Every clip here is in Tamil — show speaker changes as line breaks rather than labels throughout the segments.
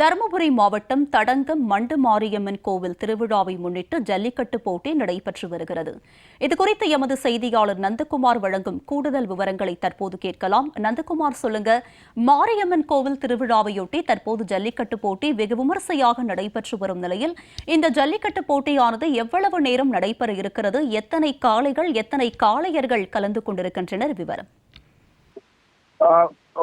தருமபுரி மாவட்டம் தடங்கம் மண்டு மாரியம்மன் கோவில் திருவிழாவை முன்னிட்டு ஜல்லிக்கட்டு போட்டி நடைபெற்று வருகிறது. இதுகுறித்து எமது செய்தியாளர் நந்தகுமார் வழங்கும் கூடுதல் விவரங்களை தற்போது கேட்கலாம். நந்தகுமார், சொல்லுங்க. மாரியம்மன் கோவில் திருவிழாவையொட்டி தற்போது ஜல்லிக்கட்டு போட்டி வெகு விமர்சையாக நடைபெற்று வரும் நிலையில் இந்த ஜல்லிக்கட்டு போட்டியானது எவ்வளவு நேரம் நடைபெற இருக்கிறது? எத்தனை காளைகள், எத்தனை காளையர்கள் கலந்து கொண்டிருக்கின்றனர்? விவரம்.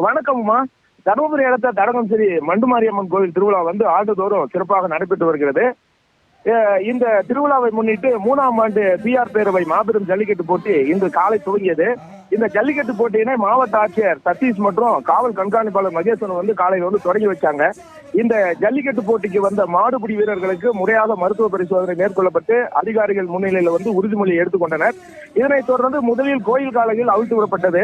வணக்கம்மா. தருமபுரி அடுத்த தடகம் ஸ்ரீ மண்டுமாரியம்மன் கோவில் திருவிழா ஆண்டுதோறும் சிறப்பாக நடைபெற்று வருகிறது. இந்த திருவிழாவை முன்னிட்டு 3ஆம் ஆண்டு பிஆர் பேரவை மாபெரும் ஜல்லிக்கட்டு போட்டி இன்று காலை துவங்கியது. இந்த ஜல்லிக்கட்டு போட்டியினை மாவட்ட ஆட்சியர் சதீஷ் மற்றும் காவல் கண்காணிப்பாளர் மகேஸ்வரன் காலையில் தொடங்கி வச்சாங்க. இந்த ஜல்லிக்கட்டு போட்டிக்கு வந்த மாடுபிடி வீரர்களுக்கு முறையாக மருத்துவ பரிசோதனை மேற்கொள்ளப்பட்டு அதிகாரிகள் முன்னிலையில் உறுதிமொழி எடுத்துக்கொண்டனர். இதனைத் தொடர்ந்து முதலில் கோயில் காளைகள் அவிழ்த்து விடப்பட்டது.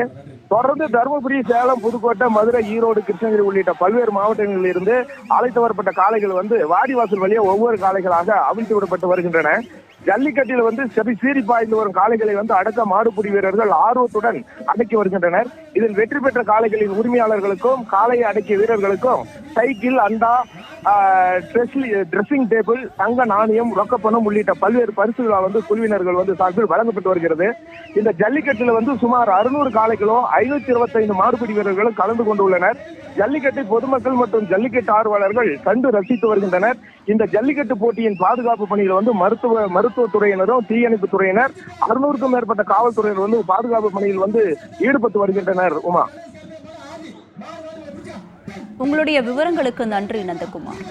தொடர்ந்து தருமபுரி, சேலம், புதுக்கோட்டை, மதுரை, ஈரோடு, கிருஷ்ணகிரி உள்ளிட்ட பல்வேறு மாவட்டங்களில் இருந்து அழைத்து வரப்பட்ட காளைகள் வாடிவாசல் வழியே ஒவ்வொரு காளைகளாக அவிழ்த்து விடப்பட்டு வருகின்றன. ஜல்லிக்கட்டில் சீறி பாய்ந்து வரும் காளைகளை அடக்க மாடுபிடி வீரர்கள் ஆர்வத்துடன் அடக்கி வருகின்றனர். இதில் வெற்றி பெற்ற காளைகளின் உரிமையாளர்களுக்கும் காளையை அடக்கிய வீரர்களுக்கும் சைக்கிள், அண்டா, டிரெஸ்ஸிங் டேபிள், தங்க நாணயம், ரொக்கப்பணம் உள்ளிட்ட பல்வேறு பரிசுகள் குழுவினர்கள் சார்பில் வழங்கப்பட்டு வருகிறது. இந்த ஜல்லிக்கட்டில் சுமார் 600 காளைகளும் 525 மாடுபிடி வீரர்களும் கலந்து கொண்டுள்ளனர். ஜல்லிக்கட்டை பொதுமக்கள் மற்றும் ஜல்லிக்கட்டு ஆர்வலர்கள் கண்டு ரசித்து வருகின்றனர். இந்த ஜல்லிக்கட்டு போட்டியின் பாதுகாப்பு பணியில் மருத்துவத்துறையினரும் தீயணைப்பு துறையினர் 600க்கும் மேற்பட்ட காவல்துறையினர் பாதுகாப்பு பணியில் ஈடுபட்டு வருகின்றனர். உமா,
உங்களுடைய விவரங்களுக்கு நன்றி நந்தகுமார்.